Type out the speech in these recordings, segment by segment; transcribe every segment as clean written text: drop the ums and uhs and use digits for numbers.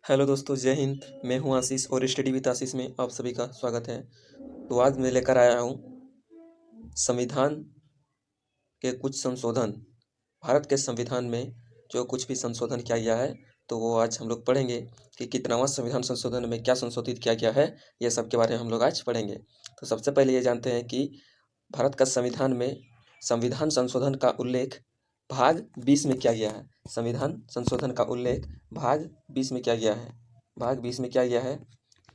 Hello दोस्तों, जय हिंद। मैं हूं आशीष और स्टडी विद आशीष में आप सभी का स्वागत है। तो आज मैं लेकर आया हूं संविधान के कुछ संशोधन। भारत के संविधान में जो कुछ भी संशोधन किया गया है तो वो आज हम लोग पढ़ेंगे कि कितनावां संविधान संशोधन में क्या संशोधित किया गया है। ये सब के बारे में हम लोग आज पढ़ेंगे। तो सबसे पहले ये जानते हैं कि भारत का संविधान में संविधान संशोधन का उल्लेख भाग 20 में किया गया है। संविधान संशोधन का उल्लेख भाग 20 में किया गया है। भाग 20 में किया गया है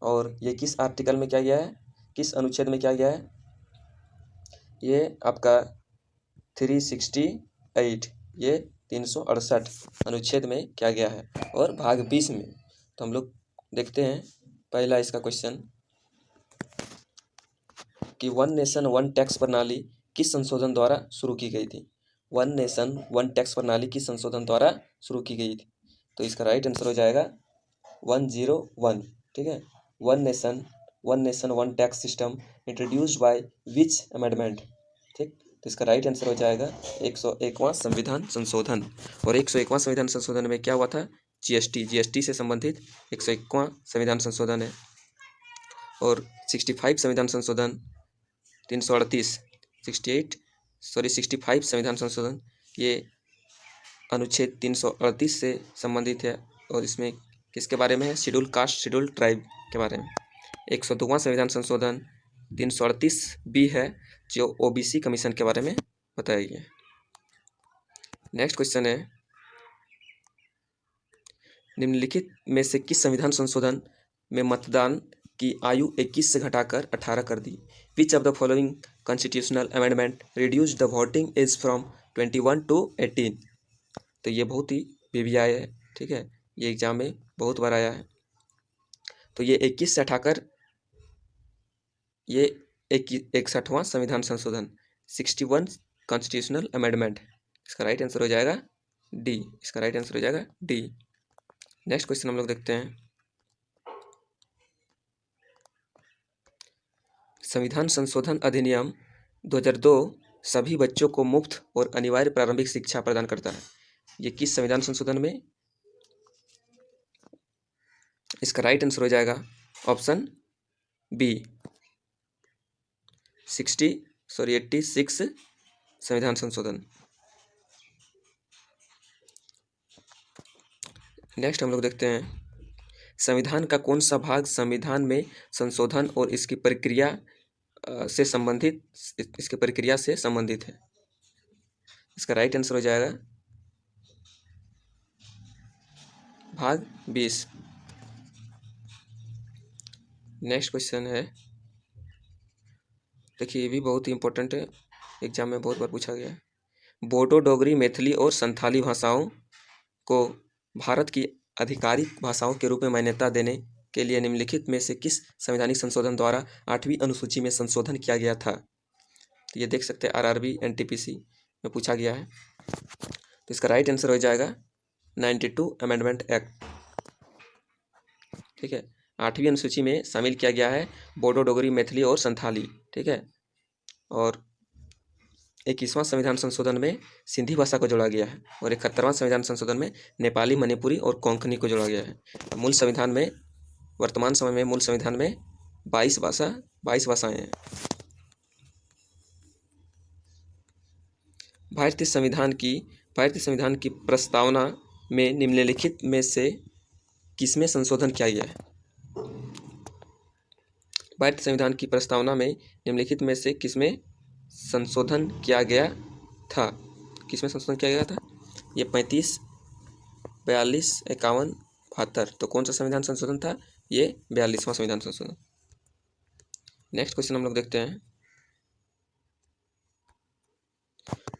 और ये किस आर्टिकल में किया गया है, किस अनुच्छेद में किया गया है? ये आपका 368, ये 368 अनुच्छेद में किया गया है और भाग 20 में। तो हम लोग देखते हैं पहला इसका क्वेश्चन कि वन नेशन वन टैक्स प्रणाली किस संशोधन द्वारा शुरू की गई थी? वन नेशन वन टैक्स प्रणाली किस संशोधन द्वारा शुरू की गई थी? तो इसका राइट आंसर हो जाएगा 101। ठीक है, one nation one tax system introduced by which amendment? ठीक, तो इसका राइट आंसर हो जाएगा 101वां संविधान संशोधन। और 101वां संविधान संशोधन में क्या हुआ था? जीएसटी से संबंधित 101वां संविधान संशोधन है। और 65 संविधान संशोधन 338 65 संविधान संशोधन ये अनुच्छेद 338 से संबंधित है और इसमें किसके बारे में है? शेड्यूल कास्ट शेड्यूल ट्राइब के बारे में। 102वां संविधान संशोधन 338 भी है जो ओबीसी कमीशन के बारे में बताया गया है। नेक्स्ट क्वेश्चन है, निम्नलिखित में से किस संविधान संशोधन में मतदान की आयु 21 से घटाकर 18 कर दी? Which of the following constitutional amendment reduce the voting age from 21 to 18? तो ये बहुत ही भी आया है। ठीक है, ये एग्जाम में बहुत बार आया है। तो ये 21 से हटाकर ये 61वां संविधान संशोधन 61 कॉन्स्टिट्यूशनल अमेंडमेंट। इसका राइट आंसर हो जाएगा डी। इसका राइट आंसर हो जाएगा डी। नेक्स्ट क्वेश्चन हम लोग देखते हैं, संविधान संशोधन अधिनियम 2002 सभी बच्चों को मुफ्त और अनिवार्य प्रारंभिक शिक्षा प्रदान करता है। ये किस संविधान संशोधन में? इसका राइट आंसर हो जाएगा ऑप्शन बी 86 संविधान संशोधन। नेक्स्ट हम लोग देखते हैं, संविधान का कौन सा भाग संविधान में संशोधन और इसकी प्रक्रिया से संबंधित है? इसका राइट आंसर हो जाएगा भाग 20। नेक्स्ट क्वेश्चन है, देखिए ये भी बहुत ही इंपॉर्टेंट है, एग्जाम में बहुत बार पूछा गया है। बोडो, डोगरी, मैथिली और संथाली भाषाओं को भारत की आधिकारिक भाषाओं के रूप में मान्यता देने के लिए निम्नलिखित में से किस संवैधानिक संशोधन द्वारा 8वीं अनुसूची में संशोधन किया गया था? तो ये देख सकते हैं आरआरबी एनटीपीसी में पूछा गया है। तो इसका राइट आंसर हो जाएगा 92 अमेंडमेंट एक्ट। ठीक है, 8वीं अनुसूची में शामिल किया गया है बोडो, डोगरी, मैथिली और संथाली। ठीक है, और 21वां संविधान संशोधन में सिंधी भाषा को जोड़ा गया है और 71वां संविधान संशोधन में नेपाली, मणिपुरी और कोंकणी को जोड़ा गया है। मूल संविधान में वर्तमान समय में मूल संविधान में 22 भाषाएं हैं। भारतीय संविधान की प्रस्तावना में निम्नलिखित में से किसमें संशोधन किया गया है? भारतीय संविधान की प्रस्तावना में निम्नलिखित में से किसमें संशोधन किया गया था? किसमें संशोधन किया गया था? ये 35, 42, 51, 72। तो कौन सा संविधान संशोधन था? ये 42वां संविधान संशोधन। नेक्स्ट क्वेश्चन हम लोग देखते हैं,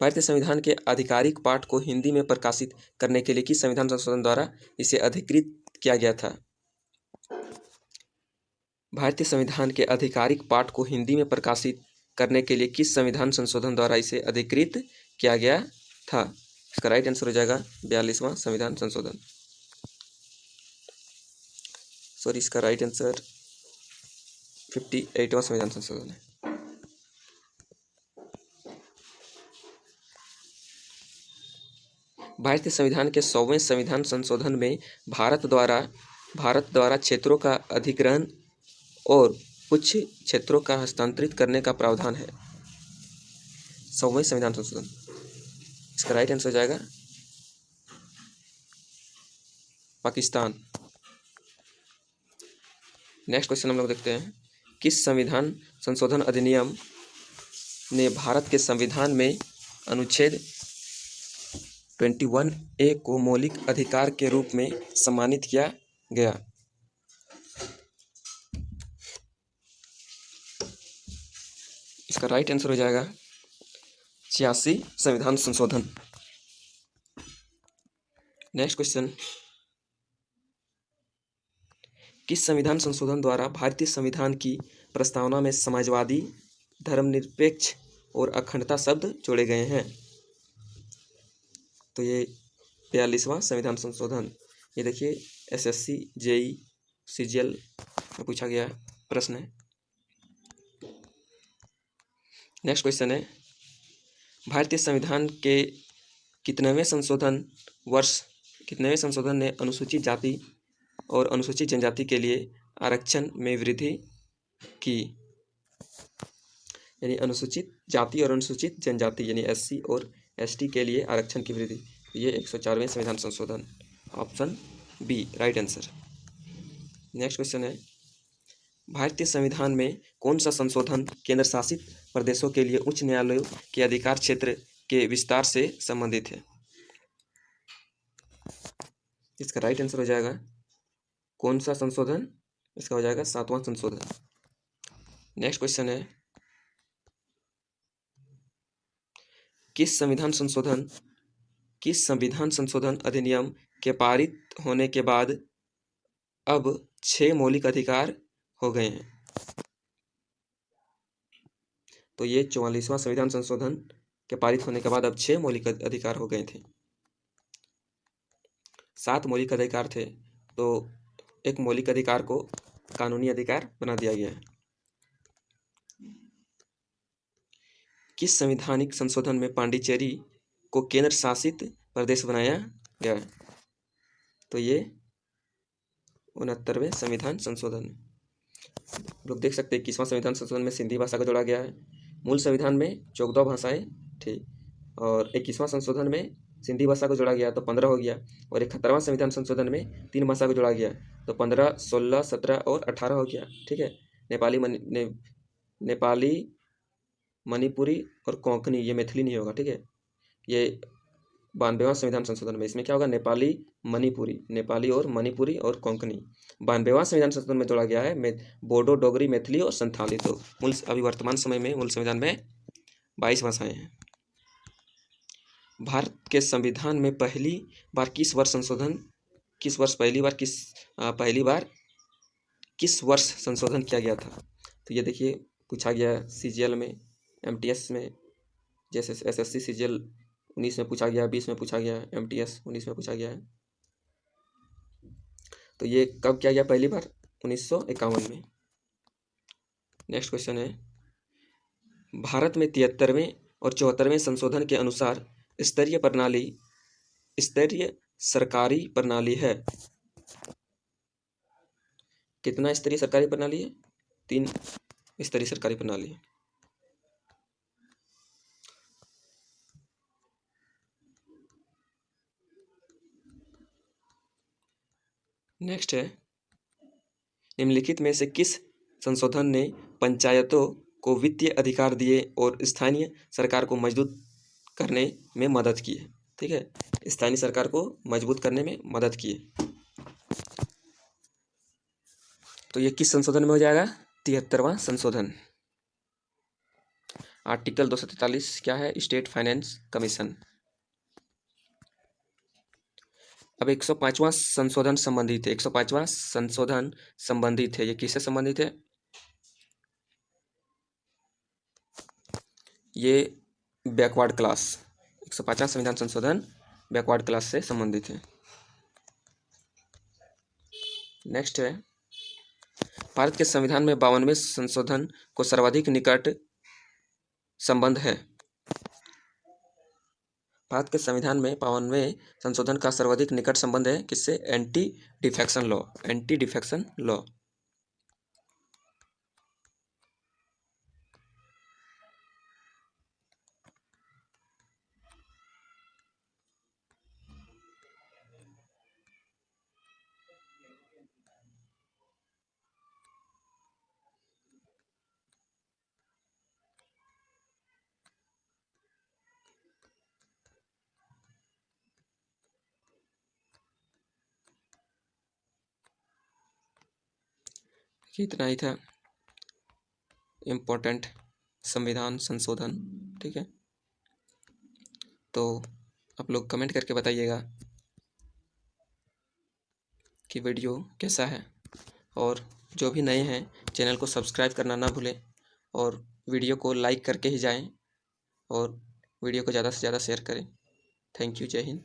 भारतीय संविधान के आधिकारिक पाठ को हिंदी में प्रकाशित करने के लिए किस संविधान संशोधन द्वारा इसे अधिकृत किया गया था? भारतीय संविधान के आधिकारिक पाठ को हिंदी में प्रकाशित करने के लिए किस संविधान संशोधन द्वारा इसे अधिकृत किया गया था? इसका राइट आंसर हो जाएगा 42वां संविधान संशोधन। सॉरी, इसका राइट आंसर 58वां संविधान संशोधन है। भारतीय संविधान के 100वें संविधान संशोधन में भारत द्वारा भारत द्वारा क्षेत्रों का अधिग्रहण और कुछ क्षेत्रों का हस्तांतरित करने का प्रावधान है। 100वें संविधान संशोधन। इसका राइट आंसर हो जाएगा पाकिस्तान। नेक्स्ट क्वेश्चन हम लोग देखते हैं, किस संविधान संशोधन अधिनियम ने भारत के संविधान में अनुच्छेद 21A को मौलिक अधिकार के रूप में सम्मानित किया गया? इसका राइट आंसर हो जाएगा 86 संविधान संशोधन। नेक्स्ट क्वेश्चन, किस संविधान संशोधन द्वारा भारतीय संविधान की प्रस्तावना में समाजवादी, धर्मनिरपेक्ष और अखंडता शब्द जोड़े गए हैं? तो ये 42वां संविधान संशोधन। ये देखिए SSC, JEE, CGL में पूछा गया प्रश्न है। नेक्स्ट क्वेश्चन है, भारतीय संविधान के कितनेवें संशोधन ने अनुसूचित जाति और अनुसूचित जनजाति के लिए आरक्षण में वृद्धि की? यानी अनुसूचित जाति और अनुसूचित जनजाति यानी SC और ST के लिए आरक्षण की वृद्धि, ये 104वें संविधान संशोधन, option B right answer. Next question है, भारतीय संविधान में कौन सा संशोधन केंद्र शासित प्रदेशों के लिए उच्च न्यायालयों के अधिकार क्षेत्र के विस्तार से संबंधित है? इसका राइट आंसर हो जाएगा कौन सा संशोधन? इसका हो जाएगा 7वां संशोधन। नेक्स्ट क्वेश्चन है, किस संविधान संशोधन अधिनियम के पारित होने के बाद अब 6 मौलिक अधिकार हो गए हैं? तो ये 44वां संविधान संशोधन के पारित होने के बाद अब 6 मौलिक अधिकार हो गए थे। 7 मौलिक अधिकार थे, तो एक मौलिक अधिकार को कानूनी अधिकार बना दिया गया है। किस संवैधानिक संशोधन में पांडिचेरी को केंद्र शासित प्रदेश बनाया गया है? तो ये 69वें संविधान संशोधन। लोग देख सकते हैं 21वां संविधान संशोधन में सिंधी भाषा को जोड़ा गया है। मूल संविधान में 14 भाषाएं थी और 21वां संशोधन में सिंधी भाषा को जोड़ा गया तो 15 हो गया, और 71वां संविधान संशोधन में 3 भाषा को जोड़ा गया तो 15, 16, 17 और 18 हो गया। ठीक है, नेपाली, मणिपुरी और कोंकणी, ये मैथिली नहीं होगा। ठीक है, ये 92वां संविधान संशोधन में, इसमें क्या होगा, नेपाली और मणिपुरी और कोंकणी। 92वां संविधान संशोधन में जोड़ा गया है बोडो, डोगरी, मैथिली और संथाली। तो मूल अभी वर्तमान समय में मूल संविधान में 22 भाषाएं हैं। भारत के संविधान में पहली बार किस वर्ष संशोधन किया गया था? तो ये देखिए पूछा गया CGL में, MTS में, जैसे SSC CGL 19 में पूछा गया, 20 में पूछा गया, MTS 19 में पूछा गया है। तो ये कब किया गया पहली बार? 1951 में। नेक्स्ट क्वेश्चन है, भारत में 73वें और 74वें संशोधन के अनुसार स्तरीय सरकारी प्रणाली है। कितना स्तरीय सरकारी प्रणाली है? 3 स्तरीय सरकारी प्रणाली है। नेक्स्ट है, निम्नलिखित में से किस संशोधन ने पंचायतों को वित्तीय अधिकार दिए और स्थानीय सरकार को मजबूत करने में मदद की है? ठीक है, स्थानीय सरकार को मजबूत करने में मदद की है। तो ये किस संशोधन में हो जाएगा? 73वां संशोधन। आर्टिकल 243 क्या है? State finance commission. अब 105वां संशोधन संबंधित है। 105वां संशोधन संबंधित है, ये किससे संबंधित है? ये बैकवर्ड क्लास, 105वां संविधान संशोधन बैकवर्ड क्लास से संबंधित है। नेक्स्ट है, भारत के संविधान में 52वें संशोधन को सर्वाधिक निकट संबंध है। भारत के संविधान में 52वें संशोधन का सर्वाधिक निकट संबंध है किससे? Anti defection law. Anti defection law. इतना ही था इम्पोर्टेंट संविधान संशोधन। ठीक है, तो आप लोग कमेंट करके बताइएगा कि वीडियो कैसा है, और जो भी नए हैं चैनल को सब्सक्राइब करना ना भूलें, और वीडियो को लाइक करके ही जाएं, और वीडियो को ज़्यादा से ज़्यादा शेयर करें। Thank you. जय हिंद।